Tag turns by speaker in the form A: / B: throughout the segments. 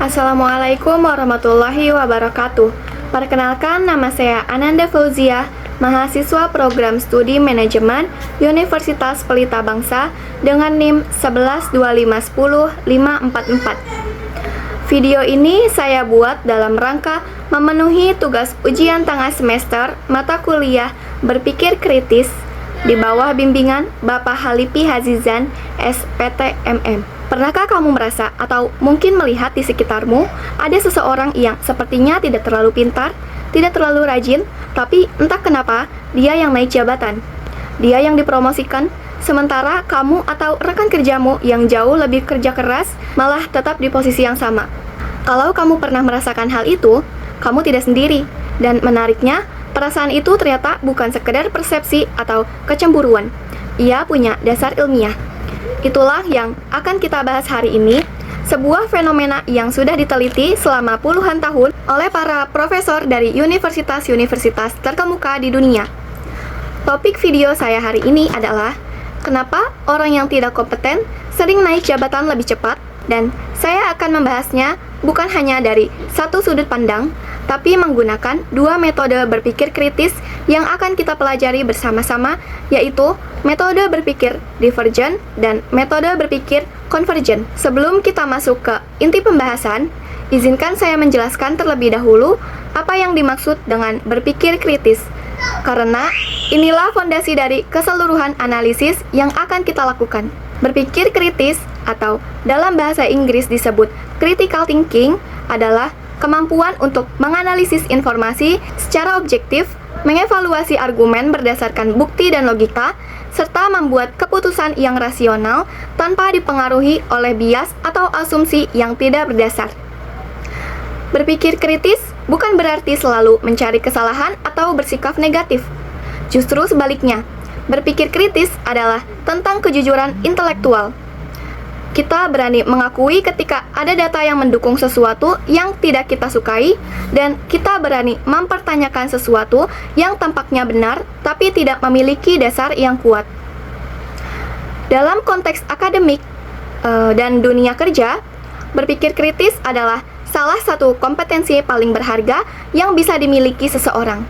A: Assalamualaikum warahmatullahi wabarakatuh. Perkenalkan, nama saya Ananda Fauzia, mahasiswa program studi manajemen Universitas Pelita Bangsa dengan NIM 112510-544. Video ini saya buat dalam rangka memenuhi tugas ujian tengah semester mata kuliah Berpikir Kritis di bawah bimbingan Bapak Halipi Hazizan, SPTMM. Pernahkah kamu merasa atau mungkin melihat di sekitarmu ada seseorang yang sepertinya tidak terlalu pintar, tidak terlalu rajin, tapi entah kenapa dia yang naik jabatan, dia yang dipromosikan, sementara kamu atau rekan kerjamu yang jauh lebih kerja keras malah tetap di posisi yang sama. Kalau kamu pernah merasakan hal itu, kamu tidak sendiri, dan menariknya, perasaan itu ternyata bukan sekedar persepsi atau kecemburuan. Ia punya dasar ilmiah. Itulah yang akan kita bahas hari ini, sebuah fenomena yang sudah diteliti selama puluhan tahun oleh para profesor dari universitas-universitas terkemuka di dunia. Topik video saya hari ini adalah kenapa orang yang tidak kompeten sering naik jabatan lebih cepat, dan saya akan membahasnya bukan hanya dari satu sudut pandang, tapi menggunakan dua metode berpikir kritis yang akan kita pelajari bersama-sama, yaitu metode berpikir divergent dan metode berpikir convergent. Sebelum kita masuk ke inti pembahasan, izinkan saya menjelaskan terlebih dahulu apa yang dimaksud dengan berpikir kritis, karena inilah fondasi dari keseluruhan analisis yang akan kita lakukan. Berpikir kritis, atau dalam bahasa Inggris disebut critical thinking, adalah kemampuan untuk menganalisis informasi secara objektif, mengevaluasi argumen berdasarkan bukti dan logika, serta membuat keputusan yang rasional tanpa dipengaruhi oleh bias atau asumsi yang tidak berdasar. Berpikir kritis bukan berarti selalu mencari kesalahan atau bersikap negatif. Justru sebaliknya, berpikir kritis adalah tentang kejujuran intelektual. Kita berani mengakui ketika ada data yang mendukung sesuatu yang tidak kita sukai, dan kita berani mempertanyakan sesuatu yang tampaknya benar tapi tidak memiliki dasar yang kuat. Dalam konteks akademik dan dunia kerja, berpikir kritis adalah salah satu kompetensi paling berharga yang bisa dimiliki seseorang.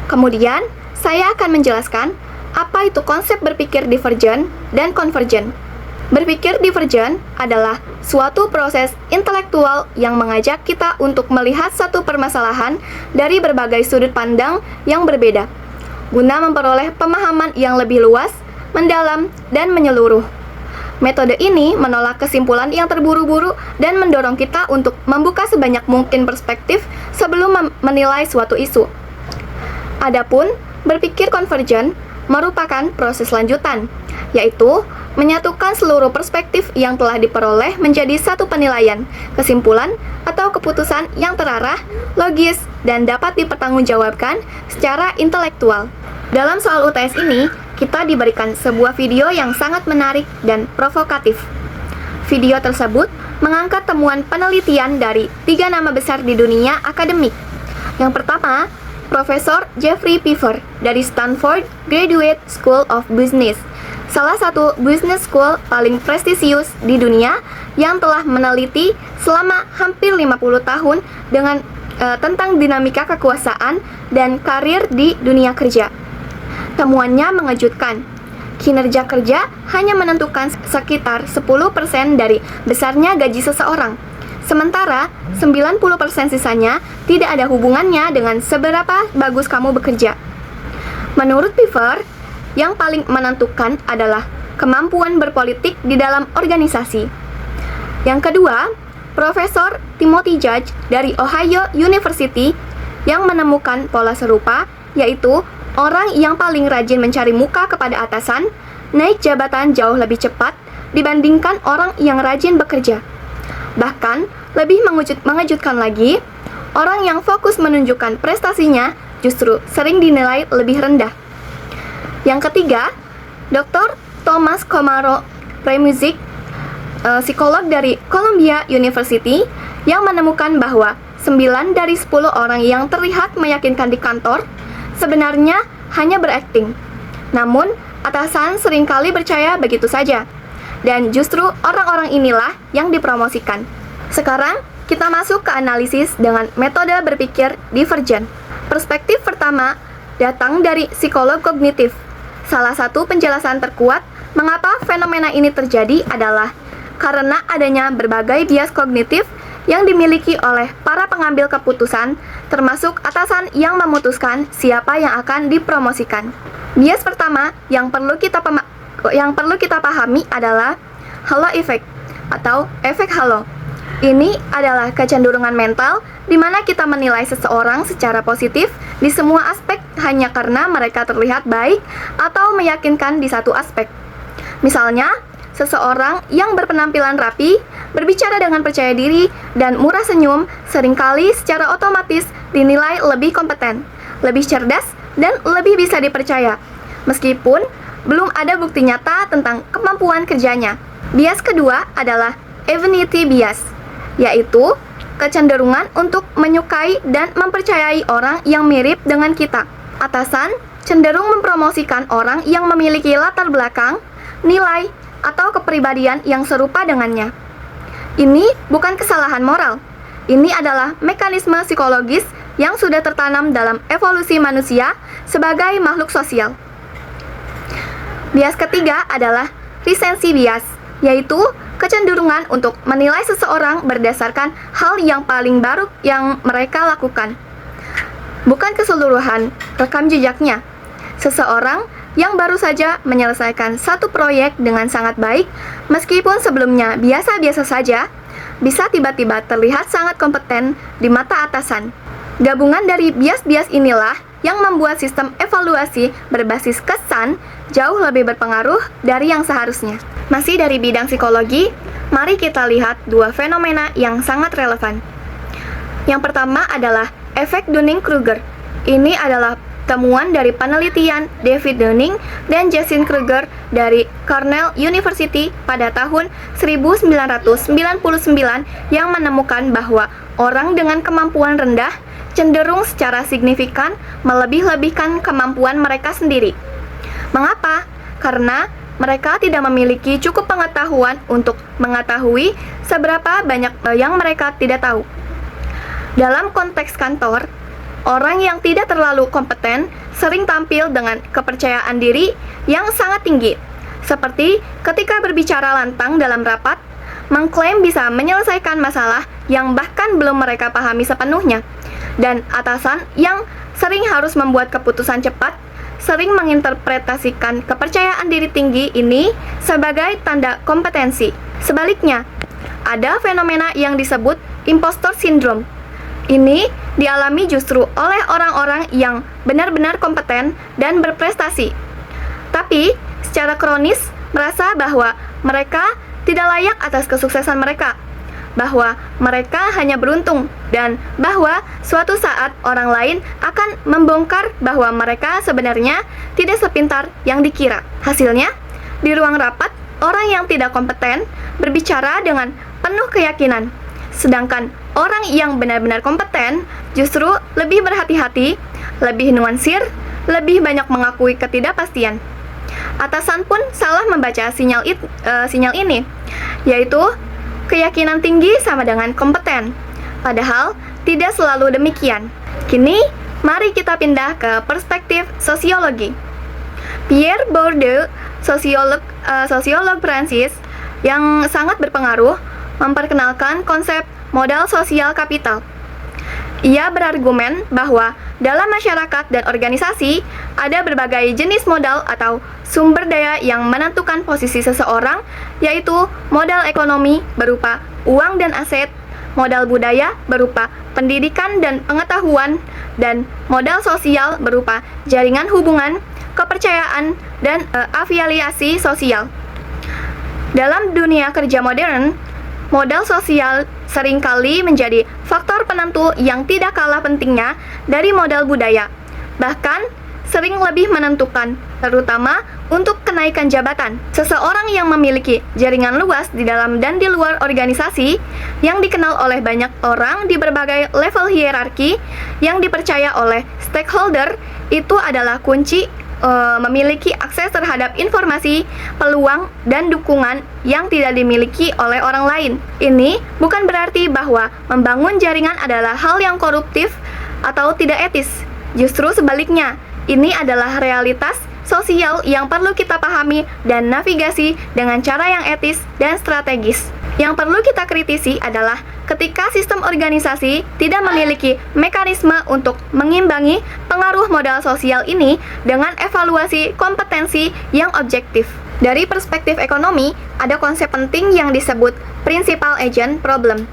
A: Kemudian, saya akan menjelaskan apa itu konsep berpikir divergent dan convergent. Berpikir divergent adalah suatu proses intelektual yang mengajak kita untuk melihat satu permasalahan dari berbagai sudut pandang yang berbeda, guna memperoleh pemahaman yang lebih luas, mendalam, dan menyeluruh. Metode ini menolak kesimpulan yang terburu-buru dan mendorong kita untuk membuka sebanyak mungkin perspektif sebelum menilai suatu isu. Adapun berpikir convergent merupakan proses lanjutan, yaitu menyatukan seluruh perspektif yang telah diperoleh menjadi satu penilaian, kesimpulan, atau keputusan yang terarah, logis, dan dapat dipertanggungjawabkan secara intelektual. Dalam soal UTS ini, kita diberikan sebuah video yang sangat menarik dan provokatif. Video tersebut mengangkat temuan penelitian dari 3 nama besar di dunia akademik. Yang pertama, Profesor Jeffrey Pfeffer dari Stanford Graduate School of Business, salah satu business school paling prestisius di dunia yang telah meneliti selama hampir 50 tahun dengan tentang dinamika kekuasaan dan karir di dunia kerja. Temuannya mengejutkan. Kinerja kerja hanya menentukan sekitar 10% dari besarnya gaji seseorang. Sementara 90% sisanya tidak ada hubungannya dengan seberapa bagus kamu bekerja. Menurut Pfeffer, yang paling menentukan adalah kemampuan berpolitik di dalam organisasi. Yang kedua, Profesor Timothy Judge dari Ohio University yang menemukan pola serupa, yaitu orang yang paling rajin mencari muka kepada atasan, naik jabatan jauh lebih cepat dibandingkan orang yang rajin bekerja. Bahkan, lebih mengejutkan lagi, orang yang fokus menunjukkan prestasinya justru sering dinilai lebih rendah. Yang ketiga, Dr. Thomas Komaro Premuzic, psikolog dari Columbia University, yang menemukan bahwa 9 dari 10 orang yang terlihat meyakinkan di kantor sebenarnya hanya berakting. Namun, atasan seringkali percaya begitu saja. Dan justru orang-orang inilah yang dipromosikan. Sekarang, kita masuk ke analisis dengan metode berpikir divergen. Perspektif pertama datang dari psikolog kognitif. Salah satu penjelasan terkuat mengapa fenomena ini terjadi adalah karena adanya berbagai bias kognitif yang dimiliki oleh para pengambil keputusan, termasuk atasan yang memutuskan siapa yang akan dipromosikan. Bias pertama yang perlu kita pahami adalah halo effect atau efek halo. Ini adalah kecenderungan mental di mana kita menilai seseorang secara positif di semua aspek hanya karena mereka terlihat baik atau meyakinkan di satu aspek. Misalnya, seseorang yang berpenampilan rapi, berbicara dengan percaya diri, dan murah senyum seringkali secara otomatis dinilai lebih kompeten, lebih cerdas, dan lebih bisa dipercaya, meskipun belum ada bukti nyata tentang kemampuan kerjanya. Bias kedua adalah affinity bias, yaitu kecenderungan untuk menyukai dan mempercayai orang yang mirip dengan kita. Atasan cenderung mempromosikan orang yang memiliki latar belakang, nilai, atau kepribadian yang serupa dengannya. Ini bukan kesalahan moral. Ini adalah mekanisme psikologis yang sudah tertanam dalam evolusi manusia sebagai makhluk sosial. Bias ketiga adalah recency bias, yaitu kecenderungan untuk menilai seseorang berdasarkan hal yang paling baru yang mereka lakukan, bukan keseluruhan rekam jejaknya. Seseorang yang baru saja menyelesaikan satu proyek dengan sangat baik, meskipun sebelumnya biasa-biasa saja, bisa tiba-tiba terlihat sangat kompeten di mata atasan. Gabungan dari bias-bias inilah yang membuat sistem evaluasi berbasis kesan jauh lebih berpengaruh dari yang seharusnya. Masih dari bidang psikologi, mari kita lihat dua fenomena yang sangat relevan. Yang pertama adalah efek Dunning-Kruger. Ini adalah temuan dari penelitian David Dunning dan Jason Kruger dari Cornell University pada tahun 1999 yang menemukan bahwa orang dengan kemampuan rendah cenderung secara signifikan melebih-lebihkan kemampuan mereka sendiri. Mengapa? Karena mereka tidak memiliki cukup pengetahuan untuk mengetahui seberapa banyak yang mereka tidak tahu. Dalam konteks kantor, orang yang tidak terlalu kompeten sering tampil dengan kepercayaan diri yang sangat tinggi, seperti ketika berbicara lantang dalam rapat, mengklaim bisa menyelesaikan masalah yang bahkan belum mereka pahami sepenuhnya, dan atasan yang sering harus membuat keputusan cepat sering menginterpretasikan kepercayaan diri tinggi ini sebagai tanda kompetensi. Sebaliknya, ada fenomena yang disebut impostor syndrome. Ini dialami justru oleh orang-orang yang benar-benar kompeten dan berprestasi, tapi secara kronis merasa bahwa mereka tidak layak atas kesuksesan mereka, bahwa mereka hanya beruntung, dan bahwa suatu saat orang lain akan membongkar bahwa mereka sebenarnya tidak sepintar yang dikira. Hasilnya, di ruang rapat, orang yang tidak kompeten berbicara dengan penuh keyakinan, sedangkan orang yang benar-benar kompeten justru lebih berhati-hati, lebih nuansir, lebih banyak mengakui ketidakpastian. Atasan pun salah membaca sinyal ini, yaitu keyakinan tinggi sama dengan kompeten, padahal tidak selalu demikian. Kini, mari kita pindah ke perspektif sosiologi. Pierre Bourdieu, sosiolog Prancis yang sangat berpengaruh, memperkenalkan konsep modal sosial kapital. Ia berargumen bahwa dalam masyarakat dan organisasi ada berbagai jenis modal atau sumber daya yang menentukan posisi seseorang, yaitu modal ekonomi berupa uang dan aset, modal budaya berupa pendidikan dan pengetahuan, dan modal sosial berupa jaringan hubungan, kepercayaan, dan afiliasi sosial. Dalam dunia kerja modern, modal sosial seringkali menjadi faktor penentu yang tidak kalah pentingnya dari modal budaya, bahkan sering lebih menentukan, terutama untuk kenaikan jabatan. Seseorang yang memiliki jaringan luas di dalam dan di luar organisasi, yang dikenal oleh banyak orang di berbagai level hierarki, yang dipercaya oleh stakeholder, itu adalah kunci memiliki akses terhadap informasi, peluang, dan dukungan yang tidak dimiliki oleh orang lain. Ini bukan berarti bahwa membangun jaringan adalah hal yang koruptif atau tidak etis. Justru sebaliknya, ini adalah realitas sosial yang perlu kita pahami dan navigasi dengan cara yang etis dan strategis. Yang perlu kita kritisi adalah ketika sistem organisasi tidak memiliki mekanisme untuk mengimbangi pengaruh modal sosial ini dengan evaluasi kompetensi yang objektif. Dari perspektif ekonomi, ada konsep penting yang disebut principal agent problem.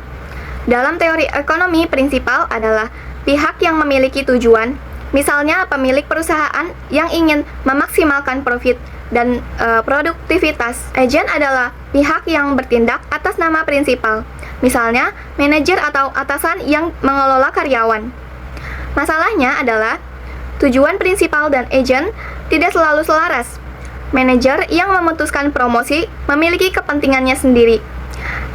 A: Dalam teori ekonomi, prinsipal adalah pihak yang memiliki tujuan, misalnya pemilik perusahaan yang ingin memaksimalkan profit dan produktivitas. Agen adalah pihak yang bertindak atas nama prinsipal, misalnya manajer atau atasan yang mengelola karyawan. Masalahnya adalah tujuan prinsipal dan agen tidak selalu selaras. Manajer yang memutuskan promosi memiliki kepentingannya sendiri.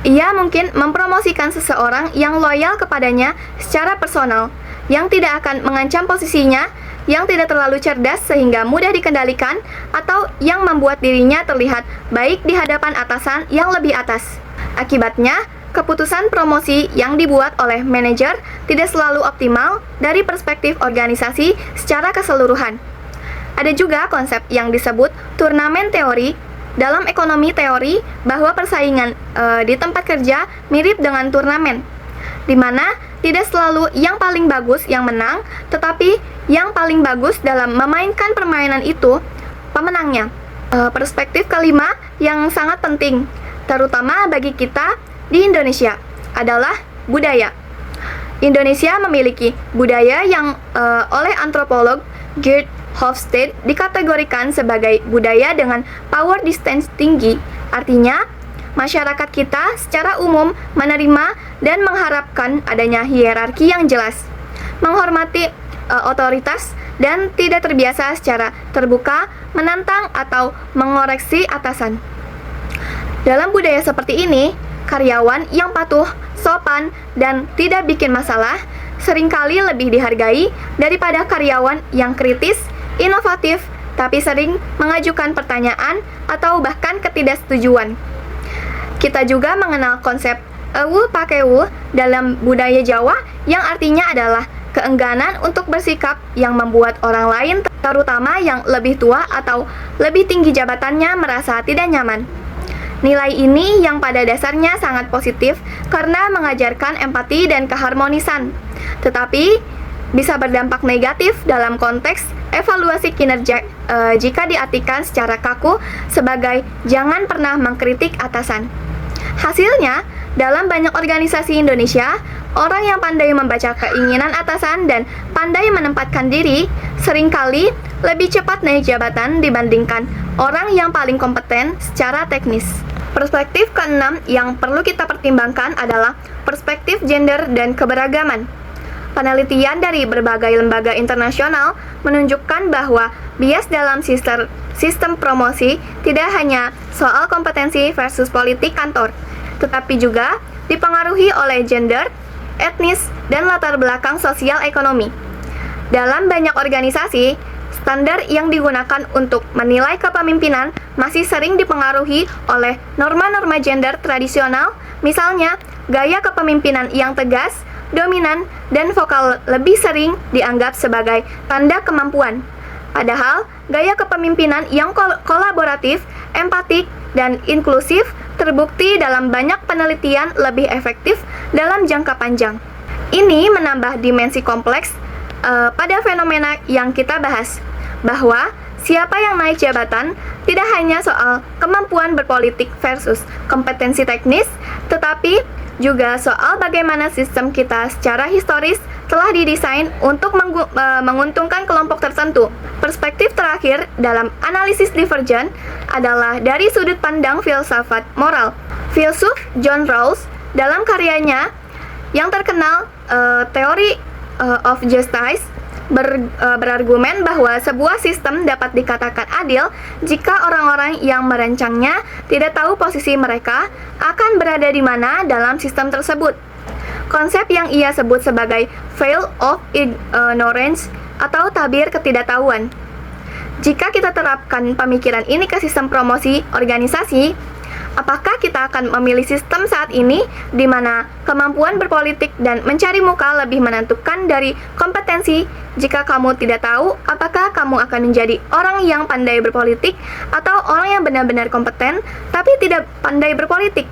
A: Ia mungkin mempromosikan seseorang yang loyal kepadanya secara personal, yang tidak akan mengancam posisinya, yang tidak terlalu cerdas sehingga mudah dikendalikan, atau yang membuat dirinya terlihat baik di hadapan atasan yang lebih atas. Akibatnya, keputusan promosi yang dibuat oleh manajer tidak selalu optimal dari perspektif organisasi secara keseluruhan. Ada juga konsep yang disebut turnamen teori. Dalam ekonomi teori bahwa persaingan di tempat kerja mirip dengan turnamen, di mana tidak selalu yang paling bagus yang menang, tetapi yang paling bagus dalam memainkan permainan itu pemenangnya. Perspektif kelima yang sangat penting, terutama bagi kita di Indonesia, adalah budaya. Indonesia memiliki budaya yang oleh antropolog Geert Hofstede dikategorikan sebagai budaya dengan power distance tinggi. Artinya, masyarakat kita secara umum menerima dan mengharapkan adanya hierarki yang jelas, menghormati otoritas, dan tidak terbiasa secara terbuka menantang atau mengoreksi atasan. Dalam budaya seperti ini, karyawan yang patuh, sopan, dan tidak bikin masalah seringkali lebih dihargai daripada karyawan yang kritis, inovatif, tapi sering mengajukan pertanyaan atau bahkan ketidaksetujuan. Kita juga mengenal konsep ewu pakewu dalam budaya Jawa yang artinya adalah keengganan untuk bersikap yang membuat orang lain, terutama yang lebih tua atau lebih tinggi jabatannya, merasa tidak nyaman. Nilai ini yang pada dasarnya sangat positif karena mengajarkan empati dan keharmonisan, tetapi bisa berdampak negatif dalam konteks evaluasi kinerja jika diartikan secara kaku sebagai jangan pernah mengkritik atasan. Hasilnya, dalam banyak organisasi Indonesia, orang yang pandai membaca keinginan atasan dan pandai menempatkan diri seringkali lebih cepat naik jabatan dibandingkan orang yang paling kompeten secara teknis. Perspektif keenam yang perlu kita pertimbangkan adalah perspektif gender dan keberagaman. Penelitian dari berbagai lembaga internasional menunjukkan bahwa bias dalam sistem promosi tidak hanya soal kompetensi versus politik kantor, tetapi juga dipengaruhi oleh gender, etnis, dan latar belakang sosial ekonomi. Dalam banyak organisasi, standar yang digunakan untuk menilai kepemimpinan masih sering dipengaruhi oleh norma-norma gender tradisional, misalnya gaya kepemimpinan yang tegas, dominan, dan vokal lebih sering dianggap sebagai tanda kemampuan. Padahal, gaya kepemimpinan yang kolaboratif, empatik, dan inklusif terbukti dalam banyak penelitian lebih efektif dalam jangka panjang. Ini menambah dimensi kompleks pada fenomena yang kita bahas, bahwa siapa yang naik jabatan tidak hanya soal kemampuan berpolitik versus kompetensi teknis, tetapi juga soal bagaimana sistem kita secara historis telah didesain untuk menguntungkan kelompok tertentu. Perspektif terakhir dalam analisis divergen adalah dari sudut pandang filsafat moral. Filsuf John Rawls dalam karyanya yang terkenal Theory of Justice berargumen bahwa sebuah sistem dapat dikatakan adil jika orang-orang yang merancangnya tidak tahu posisi mereka akan berada di mana dalam sistem tersebut. Konsep yang ia sebut sebagai veil of ignorance atau tabir ketidaktahuan. Jika kita terapkan pemikiran ini ke sistem promosi organisasi, apakah kita akan memilih sistem saat ini di mana kemampuan berpolitik dan mencari muka lebih menentukan dari kompetensi? Jika kamu tidak tahu apakah kamu akan menjadi orang yang pandai berpolitik atau orang yang benar-benar kompeten tapi tidak pandai berpolitik?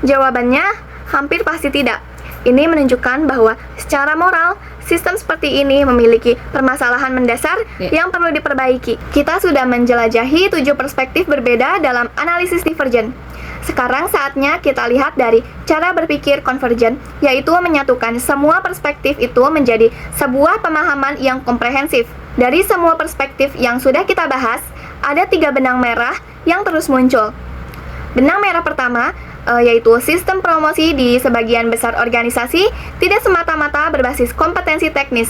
A: Jawabannya hampir pasti tidak. Ini menunjukkan bahwa secara moral, sistem seperti ini memiliki permasalahan mendasar yang perlu diperbaiki. Kita sudah menjelajahi 7 perspektif berbeda dalam analisis divergen. Sekarang saatnya kita lihat dari cara berpikir konvergen, yaitu menyatukan semua perspektif itu menjadi sebuah pemahaman yang komprehensif. Dari semua perspektif yang sudah kita bahas, ada 3 benang merah yang terus muncul. Benang merah pertama, yaitu sistem promosi di sebagian besar organisasi tidak semata-mata berbasis kompetensi teknis.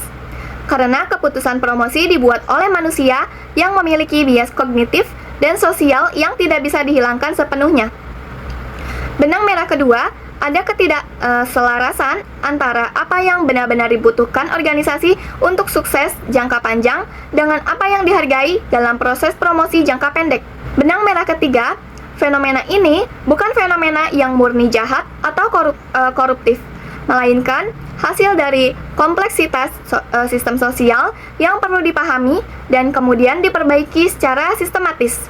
A: Karena keputusan promosi dibuat oleh manusia yang memiliki bias kognitif dan sosial yang tidak bisa dihilangkan sepenuhnya. Benang merah kedua, ada ketidakselarasan antara apa yang benar-benar dibutuhkan organisasi untuk sukses jangka panjang dengan apa yang dihargai dalam proses promosi jangka pendek. Benang merah ketiga, fenomena ini bukan fenomena yang murni jahat atau koruptif, melainkan hasil dari kompleksitas sistem sosial yang perlu dipahami dan kemudian diperbaiki secara sistematis.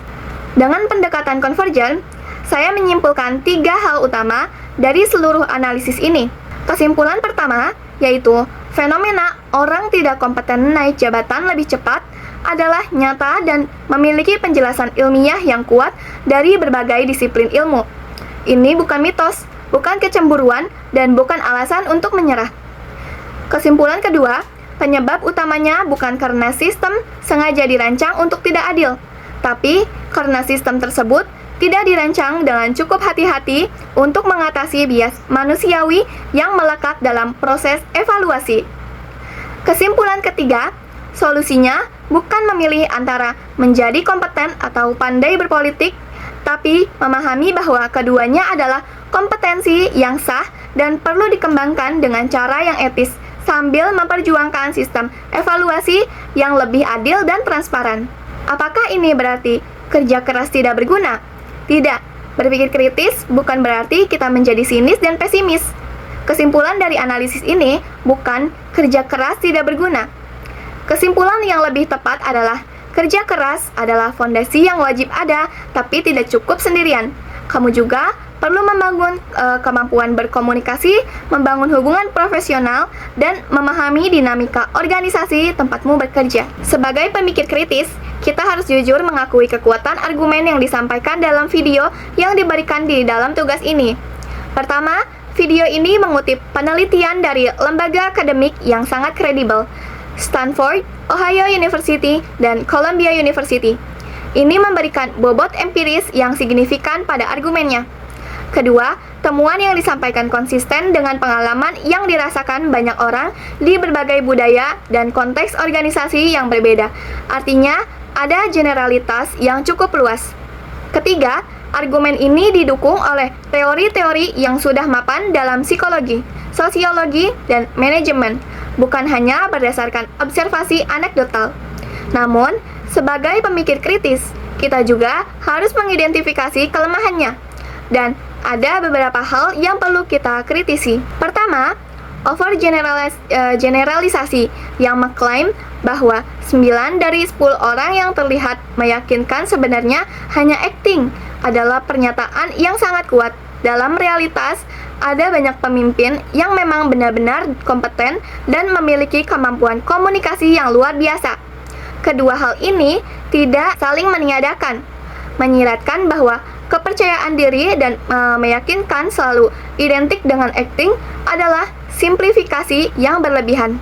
A: Dengan pendekatan konvergen, saya menyimpulkan 3 hal utama dari seluruh analisis ini. Kesimpulan pertama, yaitu fenomena orang tidak kompeten naik jabatan lebih cepat adalah nyata dan memiliki penjelasan ilmiah yang kuat dari berbagai disiplin ilmu. Ini bukan mitos, bukan kecemburuan, dan bukan alasan untuk menyerah. Kesimpulan kedua, penyebab utamanya bukan karena sistem sengaja dirancang untuk tidak adil, tapi karena sistem tersebut tidak dirancang dengan cukup hati-hati untuk mengatasi bias manusiawi yang melekat dalam proses evaluasi. Kesimpulan ketiga, solusinya bukan memilih antara menjadi kompeten atau pandai berpolitik, tapi memahami bahwa keduanya adalah kompetensi yang sah dan perlu dikembangkan dengan cara yang etis sambil memperjuangkan sistem evaluasi yang lebih adil dan transparan. Apakah ini berarti kerja keras tidak berguna? Tidak. Berpikir kritis bukan berarti kita menjadi sinis dan pesimis. Kesimpulan dari analisis ini bukan kerja keras tidak berguna. Kesimpulan yang lebih tepat adalah kerja keras adalah fondasi yang wajib ada, tapi tidak cukup sendirian. Kamu juga perlu membangun kemampuan berkomunikasi, membangun hubungan profesional, dan memahami dinamika organisasi tempatmu bekerja. Sebagai pemikir kritis, kita harus jujur mengakui kekuatan argumen yang disampaikan dalam video yang diberikan di dalam tugas ini. Pertama, video ini mengutip penelitian dari lembaga akademik yang sangat kredibel, Stanford, Ohio University, dan Columbia University. Ini memberikan bobot empiris yang signifikan pada argumennya. Kedua, temuan yang disampaikan konsisten dengan pengalaman yang dirasakan banyak orang di berbagai budaya dan konteks organisasi yang berbeda. Artinya, ada generalitas yang cukup luas. Ketiga, argumen ini didukung oleh teori-teori yang sudah mapan dalam psikologi, sosiologi, dan manajemen, bukan hanya berdasarkan observasi anekdotal. Namun, sebagai pemikir kritis, kita juga harus mengidentifikasi kelemahannya. Dan ada beberapa hal yang perlu kita kritisi. Pertama, overgeneralisasi yang mengklaim bahwa 9 dari 10 orang yang terlihat meyakinkan sebenarnya hanya acting adalah pernyataan yang sangat kuat. Dalam realitas, ada banyak pemimpin yang memang benar-benar kompeten dan memiliki kemampuan komunikasi yang luar biasa. Kedua hal ini tidak saling meniadakan, menyiratkan bahwa kepercayaan diri dan meyakinkan selalu identik dengan acting adalah simplifikasi yang berlebihan.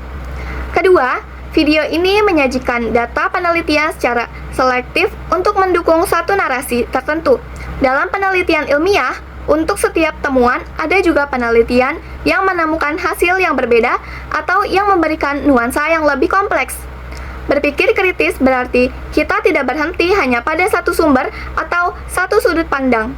A: Kedua, video ini menyajikan data penelitian secara selektif untuk mendukung satu narasi tertentu. Dalam penelitian ilmiah, untuk setiap temuan ada juga penelitian yang menemukan hasil yang berbeda atau yang memberikan nuansa yang lebih kompleks. Berpikir kritis berarti kita tidak berhenti hanya pada satu sumber atau satu sudut pandang.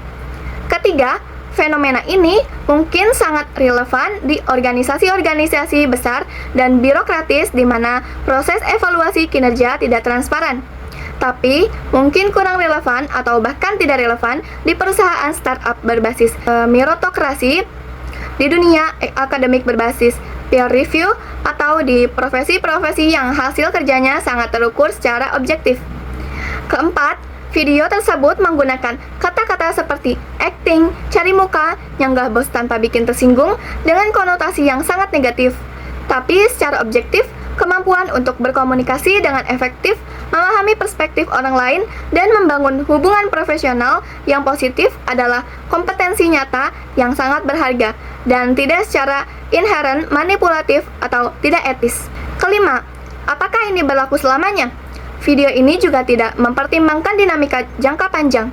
A: Ketiga, fenomena ini mungkin sangat relevan di organisasi-organisasi besar dan birokratis di mana proses evaluasi kinerja tidak transparan. tapi mungkin kurang relevan atau bahkan tidak relevan di perusahaan startup berbasis meritokrasi, di dunia akademik berbasis peer review, atau di profesi-profesi yang hasil kerjanya sangat terukur secara objektif. Keempat, video tersebut menggunakan kata-kata seperti acting, cari muka, nyanggah bos tanpa bikin tersinggung dengan konotasi yang sangat negatif. Tapi secara objektif, kemampuan untuk berkomunikasi dengan efektif, memahami perspektif orang lain, dan membangun hubungan profesional yang positif adalah kompetensi nyata yang sangat berharga dan tidak secara inheren manipulatif atau tidak etis. Kelima, apakah ini berlaku selamanya? Video ini juga tidak mempertimbangkan dinamika jangka panjang.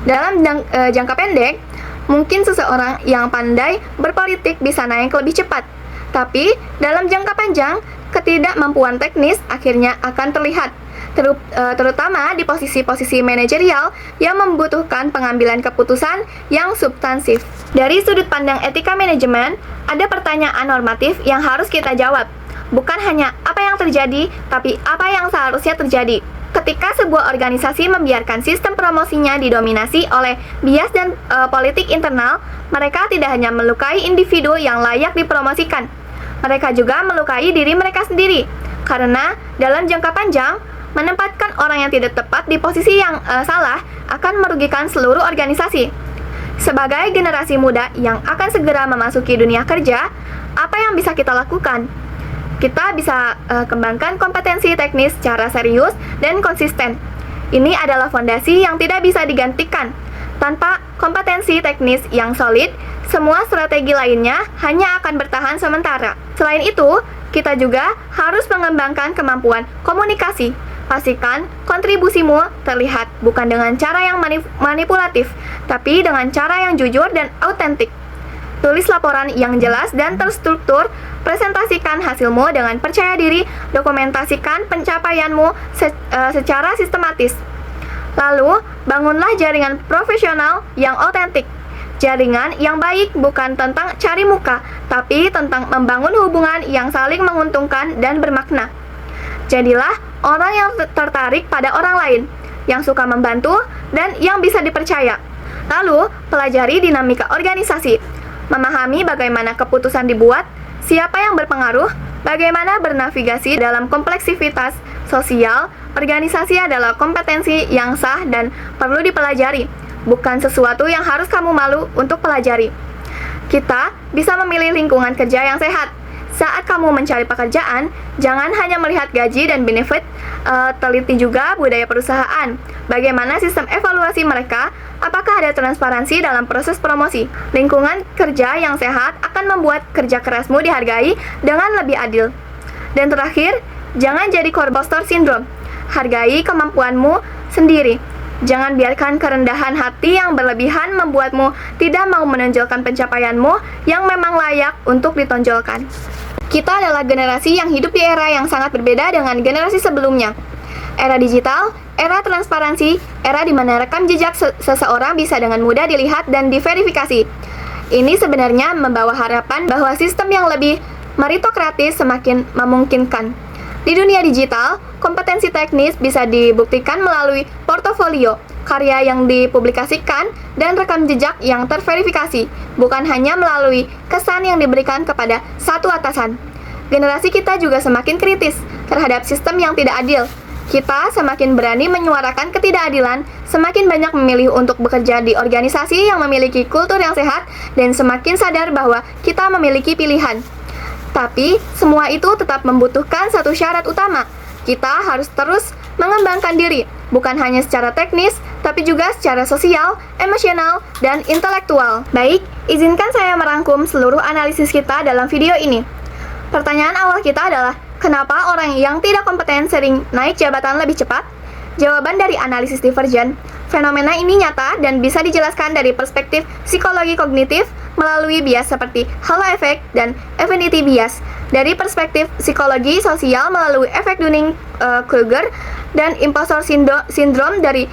A: Dalam jangka pendek, mungkin seseorang yang pandai berpolitik bisa naik lebih cepat. Tapi, dalam jangka panjang, ketidakmampuan teknis akhirnya akan terlihat, terutama di posisi-posisi manajerial yang membutuhkan pengambilan keputusan yang substansif. Dari sudut pandang etika manajemen, ada pertanyaan normatif yang harus kita jawab. Bukan hanya apa yang terjadi, tapi apa yang seharusnya terjadi. Ketika sebuah organisasi membiarkan sistem promosinya didominasi oleh bias dan politik internal, mereka tidak hanya melukai individu yang layak dipromosikan, mereka juga melukai diri mereka sendiri. Karena dalam jangka panjang, menempatkan orang yang tidak tepat di posisi yang salah akan merugikan seluruh organisasi. Sebagai generasi muda yang akan segera memasuki dunia kerja, apa yang bisa kita lakukan? Kita bisa kembangkan kompetensi teknis secara serius dan konsisten. Ini adalah fondasi yang tidak bisa digantikan. Tanpa kompetensi teknis yang solid, semua strategi lainnya hanya akan bertahan sementara. Selain itu, kita juga harus mengembangkan kemampuan komunikasi. Pastikan kontribusimu terlihat bukan dengan cara yang manipulatif, tapi dengan cara yang jujur dan autentik. Tulis laporan yang jelas dan terstruktur, presentasikan hasilmu dengan percaya diri, dokumentasikan pencapaianmu secara sistematis. Lalu, bangunlah jaringan profesional yang autentik. Jaringan yang baik bukan tentang cari muka, tapi tentang membangun hubungan yang saling menguntungkan dan bermakna. Jadilah orang yang tertarik pada orang lain, yang suka membantu, dan yang bisa dipercaya. Lalu, pelajari dinamika organisasi. Memahami bagaimana keputusan dibuat, siapa yang berpengaruh, bagaimana bernavigasi dalam kompleksivitas sosial. Organisasi adalah kompetensi yang sah dan perlu dipelajari, bukan sesuatu yang harus kamu malu untuk pelajari. Kita bisa memilih lingkungan kerja yang sehat. Saat kamu mencari pekerjaan, jangan hanya melihat gaji dan benefit, teliti juga budaya perusahaan. Bagaimana sistem evaluasi mereka, apakah ada transparansi dalam proses promosi. Lingkungan kerja yang sehat akan membuat kerja kerasmu dihargai dengan lebih adil. Dan terakhir, jangan jadi imposter syndrome. Hargai kemampuanmu sendiri. Jangan biarkan kerendahan hati yang berlebihan membuatmu tidak mau menonjolkan pencapaianmu yang memang layak untuk ditonjolkan. Kita adalah generasi yang hidup di era yang sangat berbeda dengan generasi sebelumnya. Era digital, era transparansi, era di mana rekam jejak seseorang bisa dengan mudah dilihat dan diverifikasi. Ini sebenarnya membawa harapan bahwa sistem yang lebih meritokratis semakin memungkinkan. Di dunia digital, kompetensi teknis bisa dibuktikan melalui portofolio, karya yang dipublikasikan, dan rekam jejak yang terverifikasi, bukan hanya melalui kesan yang diberikan kepada satu atasan. Generasi kita juga semakin kritis terhadap sistem yang tidak adil. Kita semakin berani menyuarakan ketidakadilan, semakin banyak memilih untuk bekerja di organisasi yang memiliki kultur yang sehat, dan semakin sadar bahwa kita memiliki pilihan. Tapi, semua itu tetap membutuhkan satu syarat utama. Kita harus terus mengembangkan diri, bukan hanya secara teknis, tapi juga secara sosial, emosional, dan intelektual. Baik, izinkan saya merangkum seluruh analisis kita dalam video ini. Pertanyaan awal kita adalah, kenapa orang yang tidak kompeten sering naik jabatan lebih cepat? Jawaban dari analisis divergen, fenomena ini nyata dan bisa dijelaskan dari perspektif psikologi kognitif melalui bias seperti halo effect dan affinity bias. Dari perspektif psikologi sosial melalui efek Dunning-Kruger dan impostor syndrome dari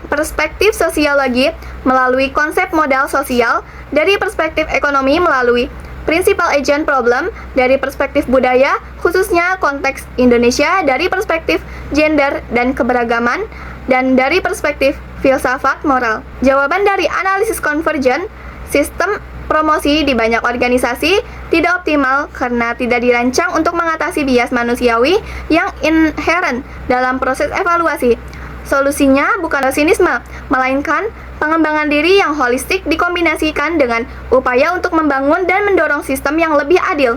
A: perspektif sosiologi melalui konsep modal sosial. Dari perspektif ekonomi melalui Principal Agent Problem dari perspektif budaya, khususnya konteks Indonesia dari perspektif gender dan keberagaman, dan dari perspektif filsafat moral. Jawaban dari analisis konvergen, sistem promosi di banyak organisasi tidak optimal karena tidak dirancang untuk mengatasi bias manusiawi yang inherent dalam proses evaluasi. Solusinya bukan sinisme, melainkan pengembangan diri yang holistik dikombinasikan dengan upaya untuk membangun dan mendorong sistem yang lebih adil.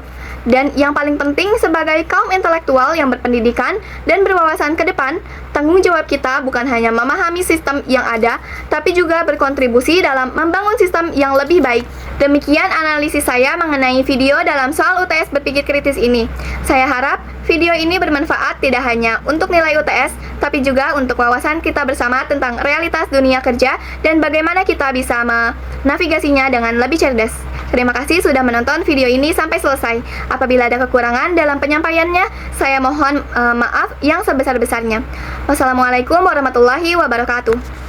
A: Dan yang paling penting, sebagai kaum intelektual yang berpendidikan dan berwawasan ke depan, tanggung jawab kita bukan hanya memahami sistem yang ada, tapi juga berkontribusi dalam membangun sistem yang lebih baik. Demikian analisis saya mengenai video dalam soal UTS berpikir kritis ini. Saya harap video ini bermanfaat tidak hanya untuk nilai UTS, tapi juga untuk wawasan kita bersama tentang realitas dunia kerja dan bagaimana kita bisa menavigasinya dengan lebih cerdas. Terima kasih sudah menonton video ini sampai selesai. Apabila ada kekurangan dalam penyampaiannya, saya mohon maaf yang sebesar-besarnya. Wassalamualaikum warahmatullahi wabarakatuh.